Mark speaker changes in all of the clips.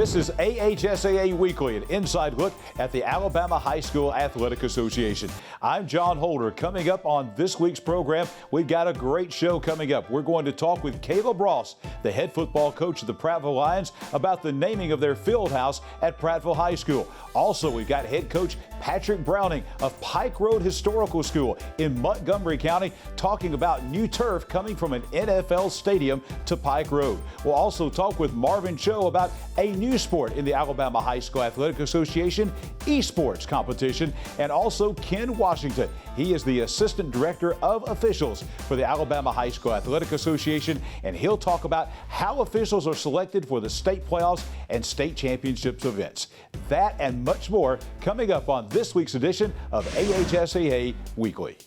Speaker 1: This is AHSAA Weekly, an inside look at the Alabama High School Athletic Association. I'm John Holder. Coming up on this week's program, we've got a great show coming up. We're going to talk with Caleb Ross, the head football coach of the Prattville Lions, about the naming of their field house at Prattville High School. Also, we've got head coach Patrick Browning of Pike Road Historical School in Montgomery County talking about new turf coming from an NFL stadium to Pike Road. We'll also talk with Marvin Cho about a new sport in the Alabama High School Athletic Association, esports competition, and also Ken Washington. He is the Assistant Director of Officials for the Alabama High School Athletic Association, and he'll talk about how officials are selected for the state playoffs and state championships events. That and much more coming up on this week's edition of AHSAA Weekly.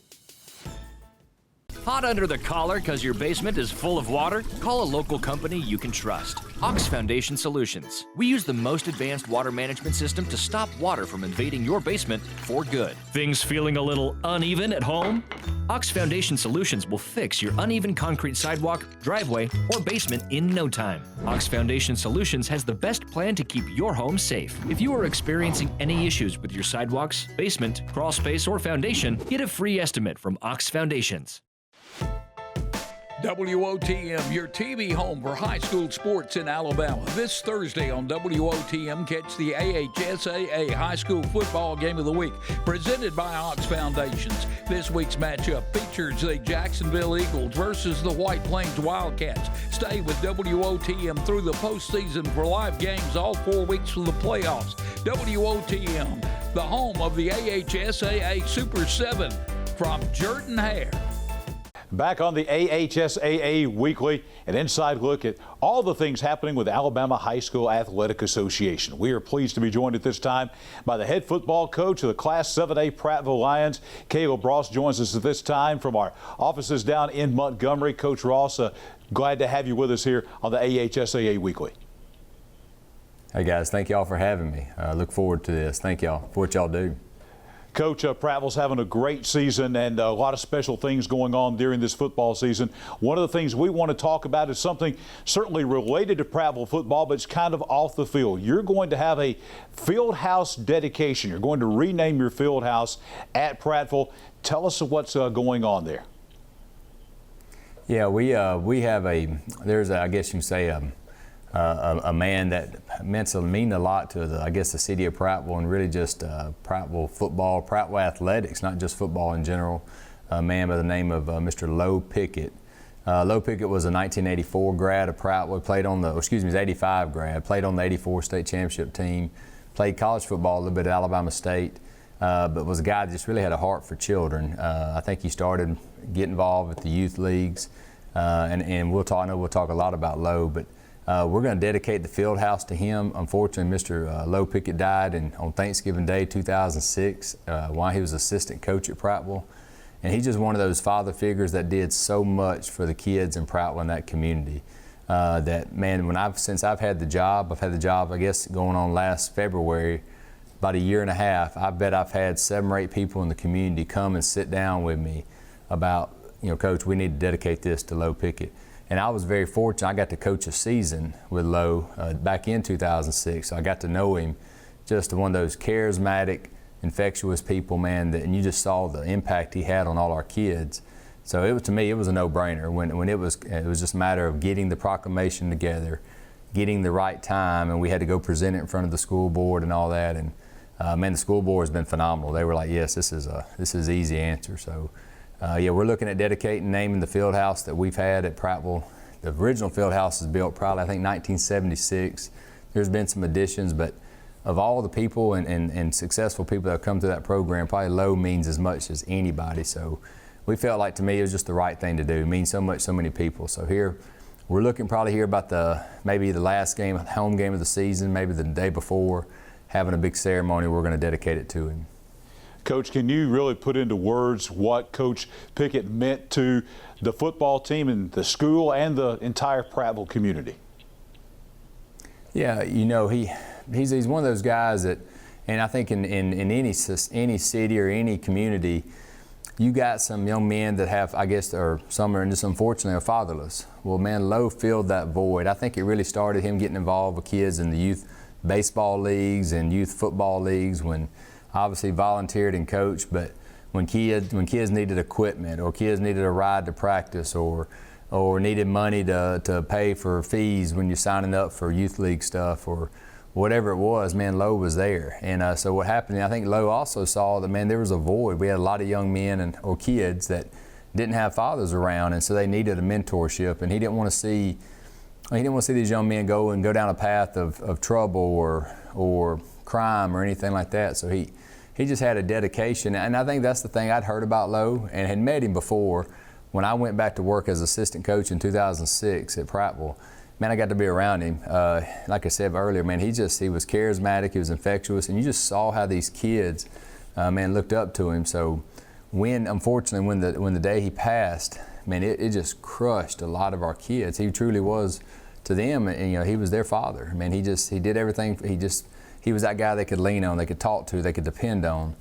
Speaker 2: Hot under the collar because your basement is full of water? Call a local company you can trust. Ox Foundation Solutions. We use the most advanced water management system to stop water from invading your basement for good. Things feeling a little uneven at home? Ox Foundation Solutions will fix your uneven concrete sidewalk, driveway, or basement in no time. Ox Foundation Solutions has the best plan to keep your home safe. If you are experiencing any issues with your sidewalks, basement, crawl space, or foundation, get a free estimate from Ox Foundations.
Speaker 3: WOTM, your TV home for high school sports in Alabama. This Thursday on WOTM, catch the AHSAA High School Football Game of the Week, presented by Ox Foundations. This week's matchup features the Jacksonville Eagles versus the White Plains Wildcats. Stay with WOTM through the postseason for live games all 4 weeks for the playoffs. WOTM, the home of the AHSAA Super 7, from Jordan Hare.
Speaker 1: Back on the AHSAA Weekly, an inside look at all the things happening with the Alabama High School Athletic Association. We are pleased to be joined at this time by the head football coach of the Class 7A Prattville Lions. Caleb Ross joins us at this time from our offices down in Montgomery. Coach Ross, glad to have you with us here on the AHSAA Weekly.
Speaker 4: Hey guys, thank y'all for having me. I look forward to this. Thank y'all for what y'all do.
Speaker 1: Coach, Prattville's having a great season and a lot of special things going on during this football season. One of the things we want to talk about is something certainly related to Prattville football, but it's kind of off the field. You're going to have a field house dedication. You're going to rename your field house at Prattville. Tell us what's going on there.
Speaker 4: Yeah, we have I guess you can say, a man that mean a lot to the city of Prattville, and really just Prattville football, Prattville athletics, not just football in general. A man by the name of Mr. Lowe Pickett. Lowe Pickett was a 1984 grad of Prattville. Played on the, he's 85 grad. Played on the 84 state championship team. Played college football a little bit at Alabama State, but was a guy that just really had a heart for children. I think he started getting involved with the youth leagues, and I know we'll talk a lot about Lowe, but. We're going to dedicate the field house to him. Unfortunately, Mr. Lowe Pickett died on Thanksgiving Day 2006 while he was assistant coach at Prattville. And he's just one of those father figures that did so much for the kids in Prattville and that community. That, man, since I've had the job, I guess, going on last February, about a year and a half. I bet I've had 7 or 8 people in the community come and sit down with me about, Coach, we need to dedicate this to Lowe Pickett. And I was very fortunate. I got to coach a season with Lowe back in 2006. So I got to know him, just one of those charismatic, infectious people, man, and you just saw the impact he had on all our kids. So to me, it was a no-brainer. When it was just a matter of getting the proclamation together, getting the right time, and we had to go present it in front of the school board and all that. And man, the school board has been phenomenal. They were like, yes, this is an easy answer. So. Yeah, we're looking at dedicating, naming the field house that we've had at Prattville. The original field house was built probably, I think, 1976. There's been some additions, but of all the people and successful people that have come through that program, probably Lowe means as much as anybody. So we felt like, to me, it was just the right thing to do. It means so much, so many people. So here, we're looking probably here about maybe the last game, home game of the season, maybe the day before, having a big ceremony. We're going to dedicate it to him.
Speaker 1: Coach, can you really put into words what Coach Pickett meant to the football team and the school and the entire Prattville community?
Speaker 4: Yeah, he's one of those guys that, and I think in any city or any community, you got some young men that have, I guess, or some are just unfortunately are fatherless. Well, man, Lowe filled that void. I think it really started him getting involved with kids in the baseball leagues and youth football leagues, when obviously volunteered and coached, but when kids needed equipment, or kids needed a ride to practice, or needed money to pay for fees when you're signing up for youth league stuff, or whatever it was, man, Lowe was there. And so what happened, I think Lowe also saw that, man, there was a void. We had a lot of young men or kids that didn't have fathers around, and so they needed a mentorship, and he didn't want to see these young men go down a path of trouble or crime or anything like that. So he just had a dedication, and I think that's the thing I'd heard about Lowe and had met him before. When I went back to work as assistant coach in 2006 at Prattville, man, I got to be around him. Like I said earlier, man, he was charismatic, he was infectious, and you just saw how these kids, man, looked up to him. So unfortunately, when the day he passed, man, it just crushed a lot of our kids. He truly was to them, and he was their father. Man, he did everything. He was that guy they could lean on, they could talk to, they could depend on.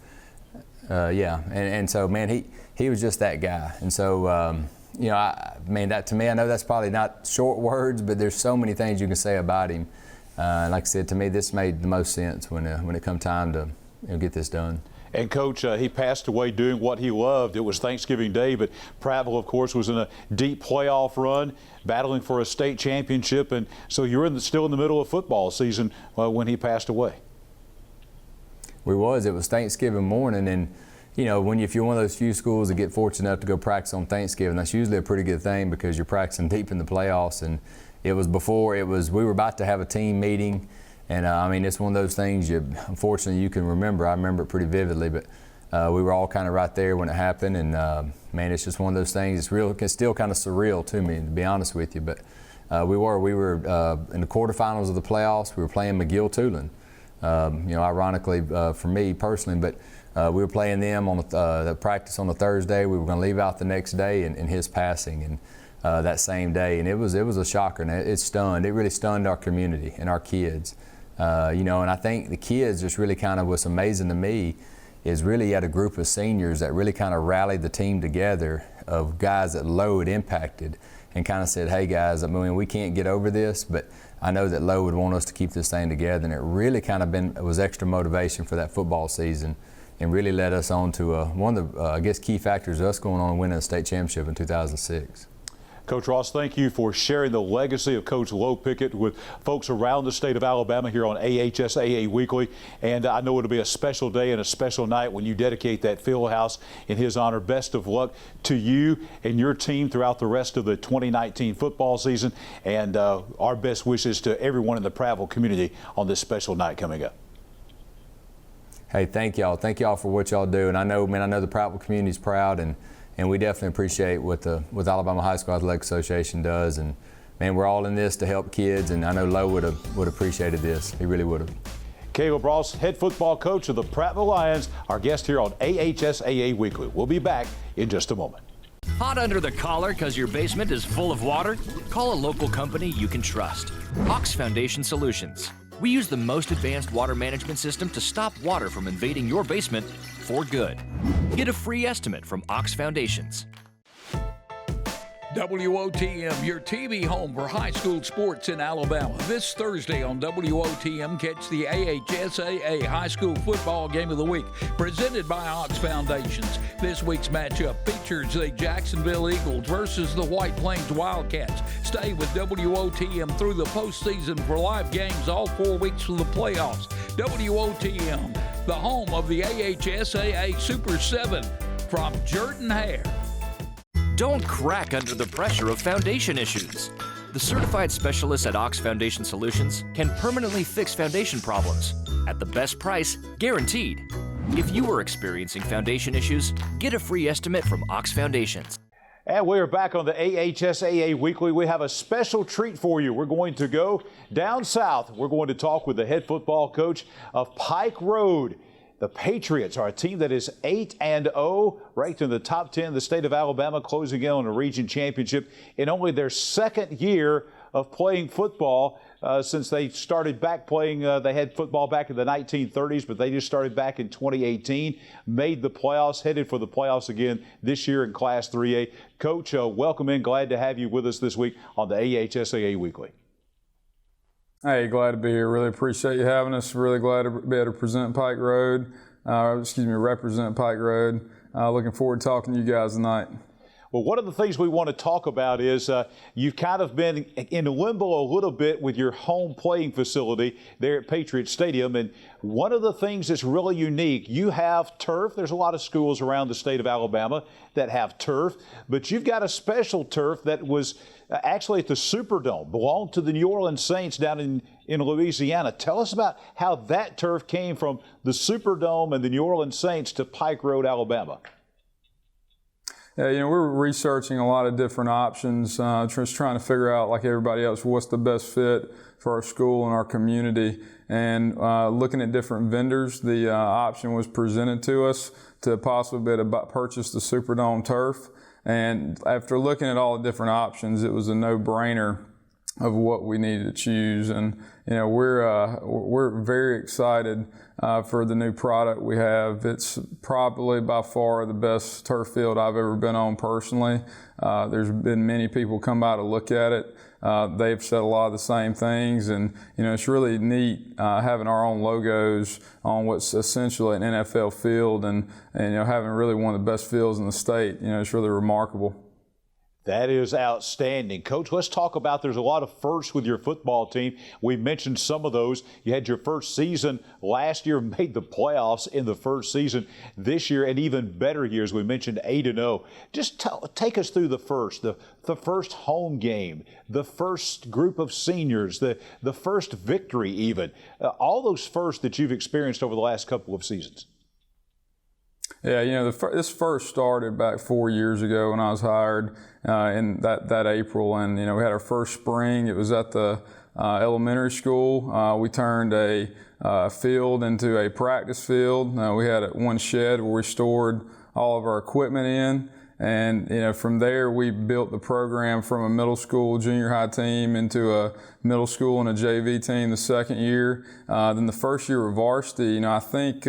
Speaker 4: And so, man, he was just that guy. And so, that to me, I know that's probably not short words, but there's so many things you can say about him. Like I said, to me, this made the most sense when it come time to get this done.
Speaker 1: And Coach, he passed away doing what he loved. It was Thanksgiving Day, but Prattville, of course, was in a deep playoff run, battling for a state championship, and so you're still in the middle of football season when he passed away.
Speaker 4: It was Thanksgiving morning, and if you're one of those few schools that get fortunate enough to go practice on Thanksgiving, that's usually a pretty good thing because you're practicing deep in the playoffs. And we were about to have a team meeting, and it's one of those things unfortunately you can remember. I remember it pretty vividly, but we were all kind of right there when it happened, and man, it's just one of those things. It's still kind of surreal to me, to be honest with you. But we were in the quarterfinals of the playoffs. We were playing McGill-Tulane. Ironically for me personally, but we were playing them on the practice on the Thursday. We were going to leave out the next day, and his passing, and that same day, and it was a shocker, and it really stunned our community and our kids, and I think the kids just really kind of, what's amazing to me is really had a group of seniors that really kind of rallied the team together of guys that Lowe had impacted, and kind of said, hey guys, we can't get over this, but I know that Lowe would want us to keep this thing together, and it really kind of was extra motivation for that football season, and really led us on to one of the, key factors of us going on and winning a state championship in 2006.
Speaker 1: Coach Ross, thank you for sharing the legacy of Coach Lowe Pickett with folks around the state of Alabama here on AHSAA Weekly. And I know it'll be a special day and a special night when you dedicate that field house in his honor. Best of luck to you and your team throughout the rest of the 2019 football season. And our best wishes to everyone in the Prattville community on this special night coming up.
Speaker 4: Hey, thank y'all. Thank y'all for what y'all do. And I know the Prattville community is proud, and we definitely appreciate what Alabama High School Athletic Association does. And man, we're all in this to help kids, and I know Lowe would have appreciated this. He really would have.
Speaker 1: Caleb Ross, head football coach of the Prattville Lions, our guest here on AHSAA Weekly. We'll be back in just a moment.
Speaker 2: Hot under the collar because your basement is full of water? Call a local company you can trust. AHSAA Foundation Solutions. We use the most advanced water management system to stop water from invading your basement for good. Get a free estimate from AHSAA Foundations.
Speaker 3: WOTM, your TV home for high school sports in Alabama. This Thursday on WOTM, catch the AHSAA High School Football Game of the Week, presented by AHSAA Foundations. This week's matchup features the Jacksonville Eagles versus the White Plains Wildcats. Stay with WOTM through the postseason for live games all 4 weeks of the playoffs. WOTM, the home of the AHSAA Super 7, from Jordan Hare.
Speaker 2: Don't crack under the pressure of foundation issues. The certified specialists at AHSAA Foundation Solutions can permanently fix foundation problems at the best price, guaranteed. If you are experiencing foundation issues, get a free estimate from AHSAA Foundations.
Speaker 1: And we are back on the AHSAA Weekly. We have a special treat for you. We're going to go down south. We're going to talk with the head football coach of Pike Road. The Patriots are a team that is 8-0, ranked in the top 10 of the state of Alabama, closing in on a region championship in only their second year of playing football since they started back playing. They had football back in the 1930s, but they just started back in 2018, made the playoffs, headed for the playoffs again this year in Class 3A. Coach, welcome in. Glad to have you with us this week on the AHSAA Weekly.
Speaker 5: Hey, glad to be here. Really appreciate you having us. Really glad to be able to represent Pike Road. Looking forward to talking to you guys tonight.
Speaker 1: Well, one of the things we want to talk about is you've kind of been in limbo a little bit with your home playing facility there at Patriot Stadium. And one of the things that's really unique, you have turf. There's a lot of schools around the state of Alabama that have turf, but you've got a special turf that was actually at the Superdome, belonged to the New Orleans Saints down in Louisiana. Tell us about how that turf came from the Superdome and the New Orleans Saints to Pike Road, Alabama.
Speaker 5: Yeah, we're researching a lot of different options, just trying to figure out, like everybody else, what's the best fit for our school and our community. And looking at different vendors, the option was presented to us to possibly be able to purchase the Superdome turf. And after looking at all the different options, it was a no-brainer of what we needed to choose. And we're very excited for the new product we have. It's probably by far the best turf field I've ever been on personally. There's been many people come by to look at it. They've said a lot of the same things, and it's really neat having our own logos on what's essentially an NFL field, and having really one of the best fields in the state. It's really remarkable.
Speaker 1: That is outstanding. Coach, let's talk about, there's a lot of firsts with your football team. We mentioned some of those. You had your first season last year, made the playoffs in the first season this year, and even better years. We mentioned 8-0. Just take us through the first home game, the first group of seniors, the first victory even, all those firsts that you've experienced over the last couple of seasons.
Speaker 5: Yeah, this first started back 4 years ago when I was hired in that April, and we had our first spring. It was at the elementary school. We turned a field into a practice field. We had one shed where we stored all of our equipment in, and from there we built the program from a middle school, junior high team into a middle school and a JV team the second year. Then the first year of varsity, I think.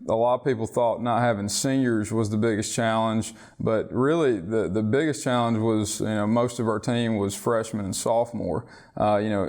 Speaker 5: A lot of people thought not having seniors was the biggest challenge, but really the biggest challenge was, most of our team was freshmen and sophomore.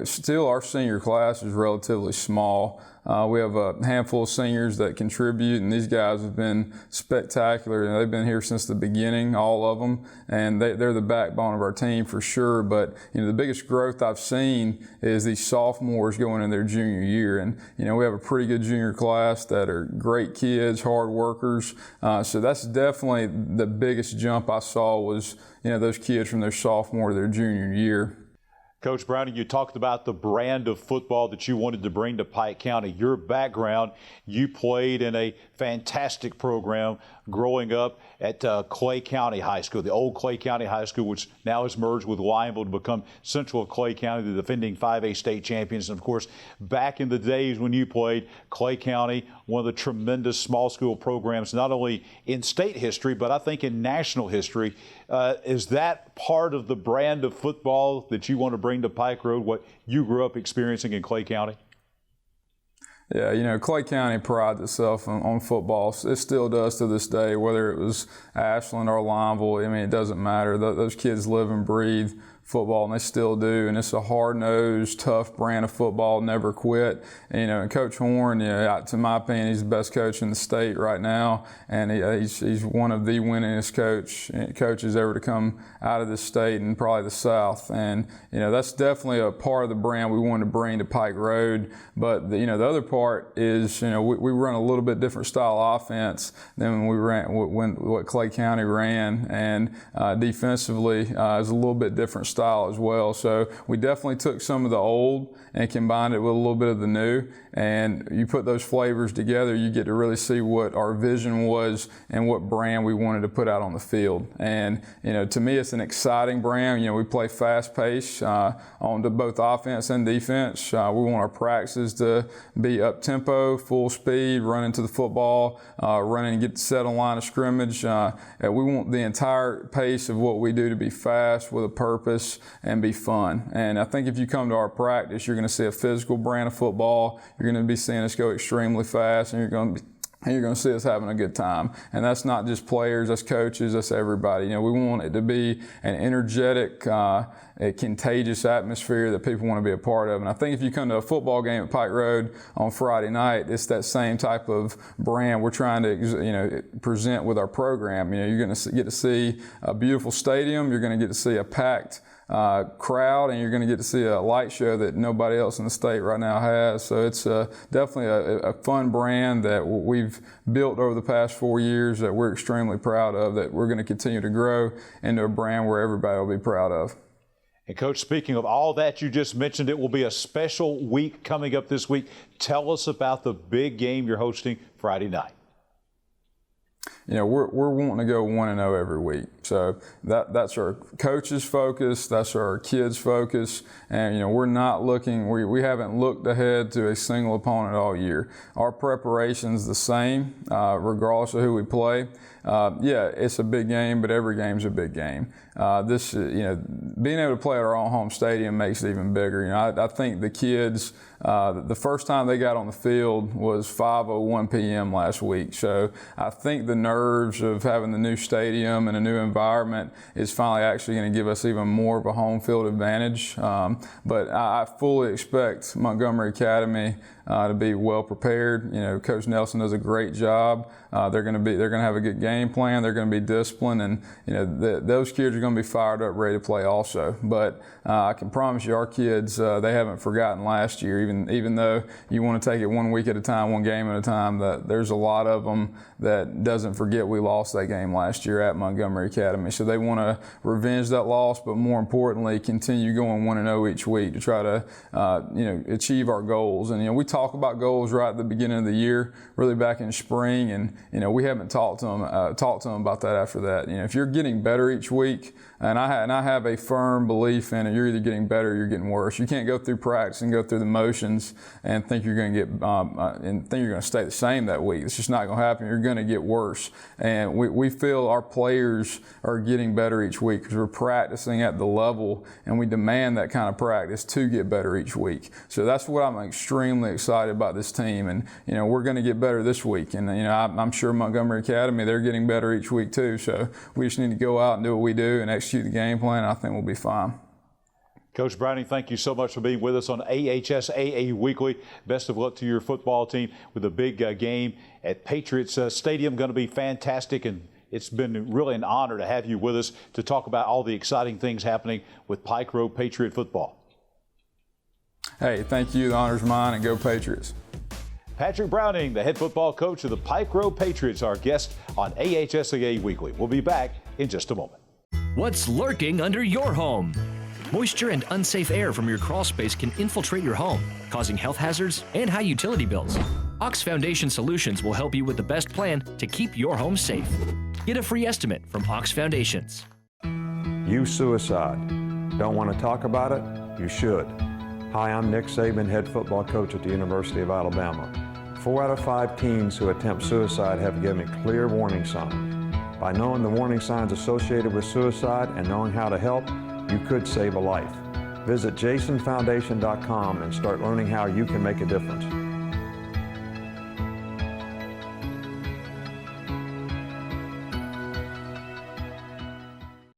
Speaker 5: Still our senior class is relatively small. We have a handful of seniors that contribute, and these guys have been spectacular. They've been here since the beginning, all of them, and they're the backbone of our team for sure. But the biggest growth I've seen is these sophomores going in their junior year, and we have a pretty good junior class that are great kids, hard workers. So that's definitely the biggest jump I saw was those kids from their sophomore to their junior year.
Speaker 1: Coach Browning, you talked about the brand of football that you wanted to bring to Pike County. Your background, you played in a fantastic program growing up at Clay County High School, the old Clay County High School, which now has merged with Lineville to become Central Clay County, the defending 5A state champions. And of course, back in the days when you played, Clay County, one of the tremendous small school programs, not only in state history, but I think in national history. Is that part of the brand of football that you want to bring to Pike Road, what you grew up experiencing in Clay County?
Speaker 5: Yeah, Clay County prides itself on football. It still does to this day, whether it was Ashland or Lineville. It doesn't matter. Those kids live and breathe football, and they still do. And it's a hard-nosed, tough brand of football, never quit. And Coach Horn, to my opinion, he's the best coach in the state right now, and he's one of the winningest coaches ever to come out of this state and probably the South. And that's definitely a part of the brand we wanted to bring to Pike Road. But the other part is we run a little bit different style offense than what Clay County ran, and defensively is a little bit different style as well. So we definitely took some of the old and combined it with a little bit of the new, and you put those flavors together, you get to really see what our vision was and what brand we wanted to put out on the field. And to me, it's an exciting brand. We play fast pace on both offense and defense. We want our practices to be up tempo, full speed, running to the football, running and get set on line of scrimmage. We want the entire pace of what we do to be fast with a purpose and be fun. And I think if you come to our practice, you're going to see a physical brand of football. You're going to be seeing us go extremely fast, and you're going to and you're going to see us having a good time. And that's not just players, that's coaches, that's everybody. You know, we want it to be an energetic, a contagious atmosphere that people want to be a part of. And I think if you come to a football game at Pike Road on Friday night, it's that same type of brand we're trying to, you know, present with our program. You know, you're going to get to see a beautiful stadium, you're going to get to see a packed crowd, and you're going to get to see a light show that nobody else in the state right now has. So it's definitely a fun brand that we've built over the past 4 years that we're extremely proud of, that we're going to continue to grow into a brand where everybody will be proud of.
Speaker 1: And Coach, speaking of all that you just mentioned, it will be a special week coming up this week. Tell us about the big game you're hosting Friday night.
Speaker 5: You know, we're wanting to go 1-0 every week. So that's our coaches' focus, that's our kids' focus, and you know, we're not looking, we haven't looked ahead to a single opponent all year. Our preparation's the same, regardless of who we play. Yeah, it's a big game, but every game's a big game. You know, being able to play at our own home stadium makes it even bigger. You know, I think the kids, the first time they got on the field was 5:01 p.m. last week. So I think the nerves of having the new stadium and a new environment is finally actually going to give us even more of a home field advantage. But I fully expect Montgomery Academy to be well prepared. You know, Coach Nelson does a great job. They're going to have a good game plan. They're going to be disciplined, and you know, those kids are going to be fired up, ready to play also. But I can promise you, our kids, they haven't forgotten last year. Even though you want to take it 1 week at a time, one game at a time, that there's a lot of them that doesn't forget we lost that game last year at Montgomery Academy. So they want to revenge that loss, but more importantly, continue going 1-0 each week to try to you know, achieve our goals. And you know, we talk about goals right at the beginning of the year, really back in spring, and you know, we haven't talked to them about that after that. You know, if you're getting better each week, and I have a firm belief in it, you're either getting better or you're getting worse. You can't go through practice and go through the motions and think you're going to get and think you're going to stay the same that week. It's just not going to happen. You're going to get worse. And we feel our players are getting better each week because we're practicing at the level, and we demand that kind of practice to get better each week. So that's what I'm extremely excited about this team. And you know, we're going to get better this week. And you know, I'm sure Montgomery Academy, they're getting better each week too. So we just need to go out and do what we do and execute the game plan. And I think we'll be fine.
Speaker 1: Coach Browning, thank you so much for being with us on AHSAA Weekly. Best of luck to your football team with a big game at Patriots Stadium. Going to be fantastic, and it's been really an honor to have you with us to talk about all the exciting things happening with Pike Road Patriot football.
Speaker 5: Hey, thank you. The honor's mine, and go Patriots.
Speaker 1: Patrick Browning, the head football coach of the Pike Road Patriots, our guest on AHSAA Weekly. We'll be back in just a moment.
Speaker 2: What's lurking under your home? Moisture and unsafe air from your crawl space can infiltrate your home, causing health hazards and high utility bills. Ox Foundation Solutions will help you with the best plan to keep your home safe. Get a free estimate from Ox Foundations.
Speaker 6: Youth suicide. Don't want to talk about it? You should. Hi, I'm Nick Saban, head football coach at the University of Alabama. 4 out of 5 teens who attempt suicide have given clear warning signs. By knowing the warning signs associated with suicide and knowing how to help, you could save a life. Visit jasonfoundation.com and start learning how you can make a difference.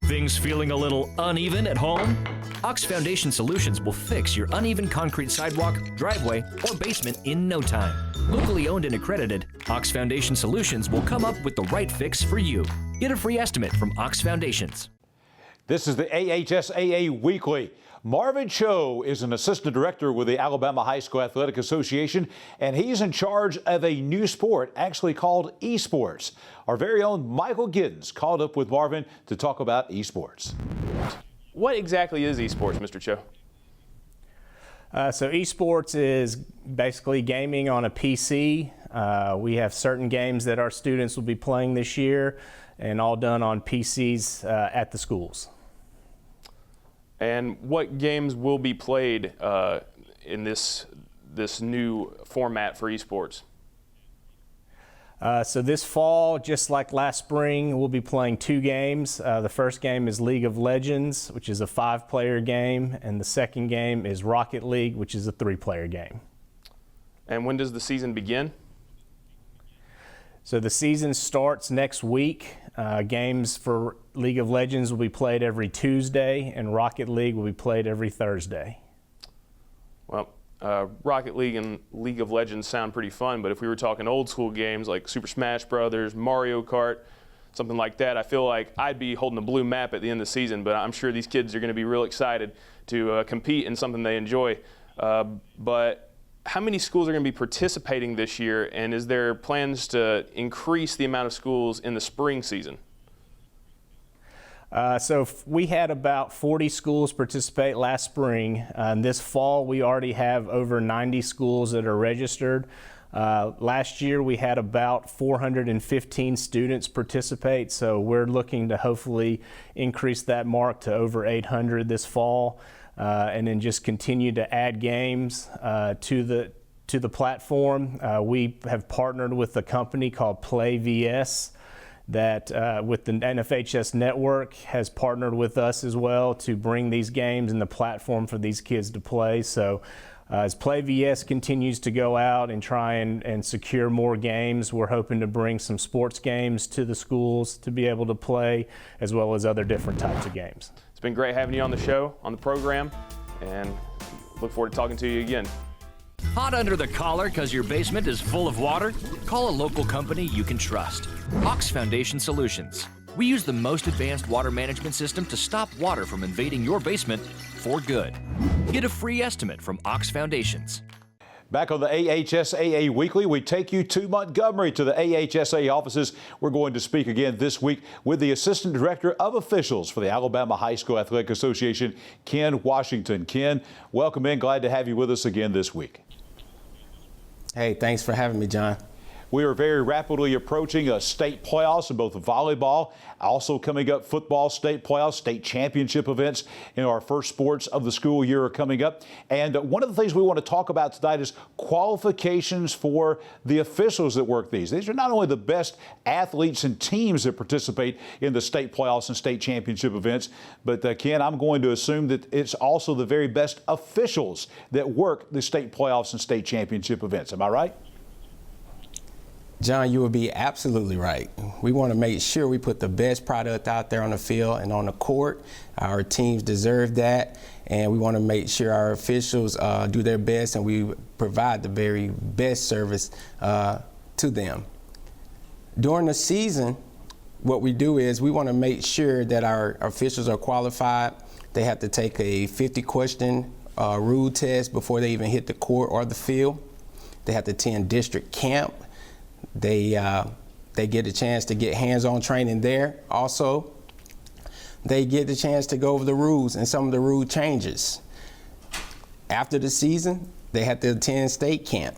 Speaker 2: Things feeling a little uneven at home? Ox Foundation Solutions will fix your uneven concrete sidewalk, driveway, or basement in no time. Locally owned and accredited, Ox Foundation Solutions will come up with the right fix for you. Get a free estimate from Ox Foundations.
Speaker 1: This is the AHSAA Weekly. Marvin Cho is an assistant director with the Alabama High School Athletic Association, and he's in charge of a new sport actually called esports. Our very own Michael Giddens caught up with Marvin to talk about esports.
Speaker 7: What exactly is esports, Mr. Cho?
Speaker 8: So esports is basically gaming on a PC. We have certain games that our students will be playing this year, and all done on PCs at the schools.
Speaker 7: And what games will be played in this new format for esports?
Speaker 8: So this fall, just like last spring, we'll be playing 2 games. The first game is League of Legends, which is a 5-player game, and the second game is Rocket League, which is a 3-player game.
Speaker 7: And when does the season begin?
Speaker 8: So the season starts next week. Games for League of Legends will be played every Tuesday, and Rocket League will be played every Thursday.
Speaker 7: Well, Rocket League and League of Legends sound pretty fun, but if we were talking old school games like Super Smash Brothers, Mario Kart, something like that, I feel like I'd be holding a blue map at the end of the season, but I'm sure these kids are going to be real excited to compete in something they enjoy. But how many schools are going to be participating this year, and is there plans to increase the amount of schools in the spring season?
Speaker 8: So we had about 40 schools participate last spring. This fall, we already have over 90 schools that are registered. Last year, we had about 415 students participate, so we're looking to hopefully increase that mark to over 800 this fall, and then just continue to add games to the platform. We have partnered with a company called Play VS that with the NFHS network has partnered with us as well to bring these games and the platform for these kids to play. So as Play VS continues to go out and try and secure more games, we're hoping to bring some sports games to the schools to be able to play, as well as other different types of games.
Speaker 7: It's been great having you on the show, on the program, and look forward to talking to you again.
Speaker 2: Hot under the collar because your basement is full of water? Call a local company you can trust. Ox Foundation Solutions. We use the most advanced water management system to stop water from invading your basement for good. Get a free estimate from Ox Foundations.
Speaker 1: Back on the AHSAA Weekly, we take you to Montgomery to the AHSAA offices. We're going to speak again this week with the Assistant Director of Officials for the Alabama High School Athletic Association, Ken Washington. Ken, welcome in. Glad to have you with us again this week.
Speaker 9: Hey, thanks for having me, John.
Speaker 1: We are very rapidly approaching state playoffs in both volleyball, also coming up football state playoffs, state championship events in our first sports of the school year are coming up. And one of the things we want to talk about tonight is qualifications for the officials that work these. These are not only the best athletes and teams that participate in the state playoffs and state championship events, but Ken, I'm going to assume that it's also the very best officials that work the state playoffs and state championship events. Am I right?
Speaker 9: John, you would be absolutely right. We want to make sure we put the best product out there on the field and on the court. Our teams deserve that, and we want to make sure our officials do their best and we provide the very best service to them. During the season, what we do is we want to make sure that our officials are qualified. They have to take a 50-question rule test before they even hit the court or the field. They have to attend district camp. They get a chance to get hands-on training there. Also, they get the chance to go over the rules and some of the rule changes. After the season, they have to attend state camp.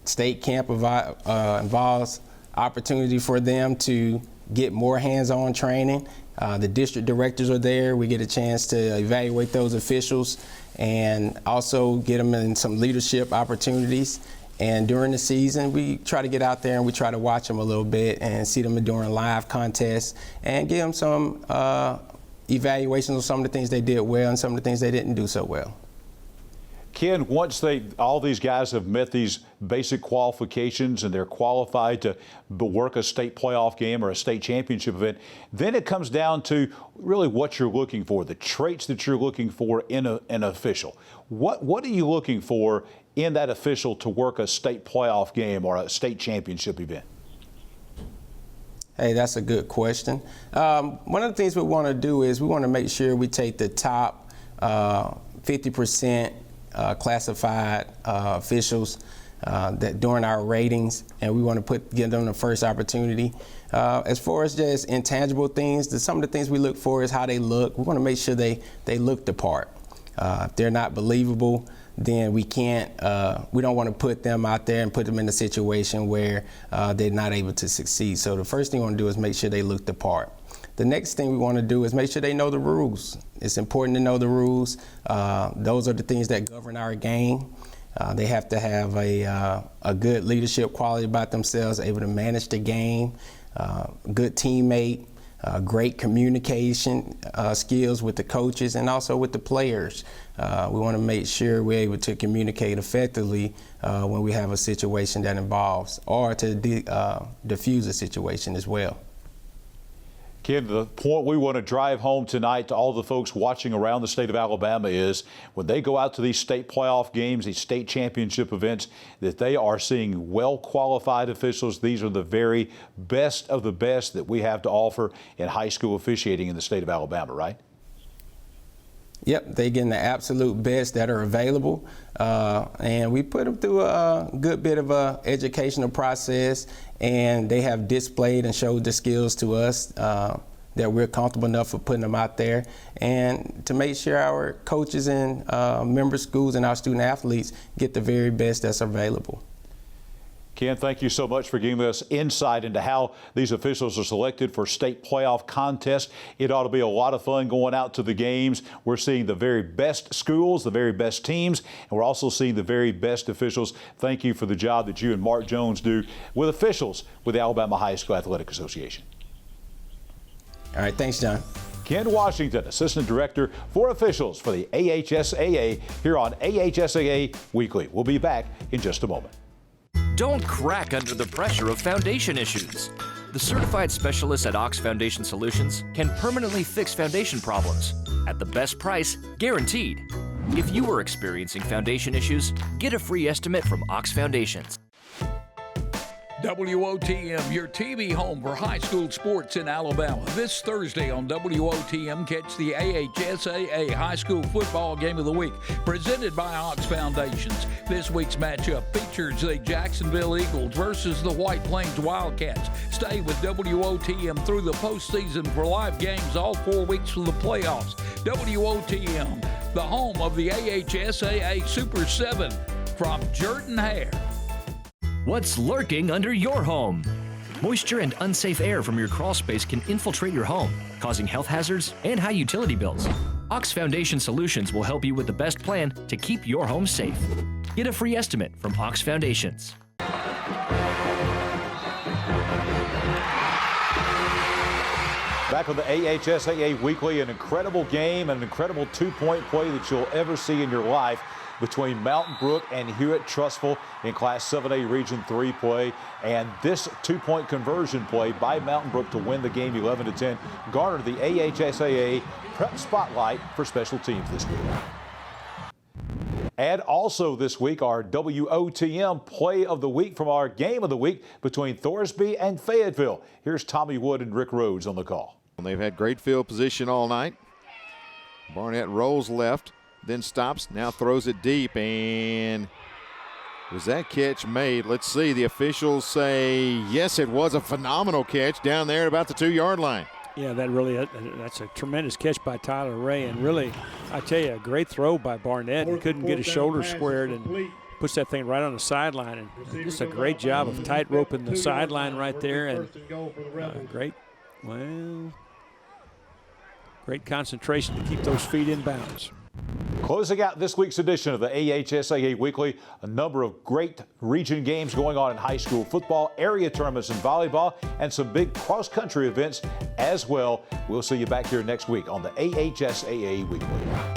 Speaker 9: State camp involves opportunity for them to get more hands-on training. The district directors are there. We get a chance to evaluate those officials and also get them in some leadership opportunities. And during the season, we try to get out there and we try to watch them a little bit and see them during live contests and give them some evaluations of some of the things they did well and some of the things they didn't do so well.
Speaker 1: Ken, once all these guys have met these basic qualifications and they're qualified to work a state playoff game or a state championship event, then it comes down to really what you're looking for, the traits that you're looking for in an official. What are you looking for in that official to work a state playoff game or a state championship event?
Speaker 9: Hey, that's a good question. One of the things we want to do is we want to make sure we take the top 50% classified officials that during our ratings, and we want to give them the first opportunity. As far as just intangible things, some of the things we look for is how they look. We want to make sure they look the part. If they're not believable, then we don't want to put them out there and put them in a situation where they're not able to succeed. So the first thing we want to do is make sure they look the part. The next thing we want to do is make sure they know the rules. It's important to know the rules. Those are the things that govern our game. They have to have a good leadership quality about themselves, able to manage the game, good teammate, great communication skills with the coaches and also with the players. We want to make sure we're able to communicate effectively when we have a situation that involves, or to diffuse a situation as well.
Speaker 1: Ken, the point we want to drive home tonight to all the folks watching around the state of Alabama is when they go out to these state playoff games, these state championship events, that they are seeing well-qualified officials. These are the very best of the best that we have to offer in high school officiating in the state of Alabama, right?
Speaker 9: Yep, they're getting the absolute best that are available, and we put them through a good bit of a educational process, and they have displayed and showed the skills to us that we're comfortable enough for putting them out there, and to make sure our coaches and member schools and our student athletes get the very best that's available.
Speaker 1: Ken, thank you so much for giving us insight into how these officials are selected for state playoff contests. It ought to be a lot of fun going out to the games. We're seeing the very best schools, the very best teams, and we're also seeing the very best officials. Thank you for the job that you and Mark Jones do with officials with the Alabama High School Athletic Association.
Speaker 9: All right, thanks, John.
Speaker 1: Ken Washington, Assistant Director for Officials for the AHSAA, here on AHSAA Weekly. We'll be back in just a moment.
Speaker 2: Don't crack under the pressure of foundation issues. The certified specialists at Ox Foundation Solutions can permanently fix foundation problems at the best price, guaranteed. If you are experiencing foundation issues, get a free estimate from Ox Foundations.
Speaker 3: WOTM, your TV home for high school sports in Alabama. This Thursday on WOTM, catch the AHSAA High School Football Game of the Week, presented by Ox Foundations. This week's matchup features the Jacksonville Eagles versus the White Plains Wildcats. Stay with WOTM through the postseason for live games all 4 weeks of the playoffs. WOTM, the home of the AHSAA Super 7, from Jordan-Hare.
Speaker 2: What's lurking under your home? Moisture and unsafe air from your crawl space can infiltrate your home, causing health hazards and high utility bills. Ox Foundation Solutions will help you with the best plan to keep your home safe. Get a free estimate from Ox Foundations.
Speaker 1: Back on the AHSAA Weekly, an incredible game, an incredible two-point play that you'll ever see in your life between Mountain Brook and Hewitt-Trussville in Class 7A Region 3 play. And this two-point conversion play by Mountain Brook to win the game 11-10 garnered the AHSAA Prep Spotlight for special teams this week. And also this week, our WOTM Play of the Week from our Game of the Week between Thorsby and Fayetteville. Here's Tommy Wood and Rick Rhodes on the call.
Speaker 10: They've had great field position all night. Barnett rolls left, then stops, now throws it deep, and was that catch made? Let's see. The officials say yes, it was a phenomenal catch down there at about the 2-yard line.
Speaker 11: Yeah, that's a tremendous catch by Tyler Ray, and really, I tell you, a great throw by Barnett. He couldn't get his shoulder squared and puts that thing right on the sideline, and just a great job of tight roping the sideline right there, and great concentration to keep those feet in bounds.
Speaker 1: Closing out this week's edition of the AHSAA Weekly, a number of great region games going on in high school football, area tournaments in volleyball, and some big cross-country events as well. We'll see you back here next week on the AHSAA Weekly.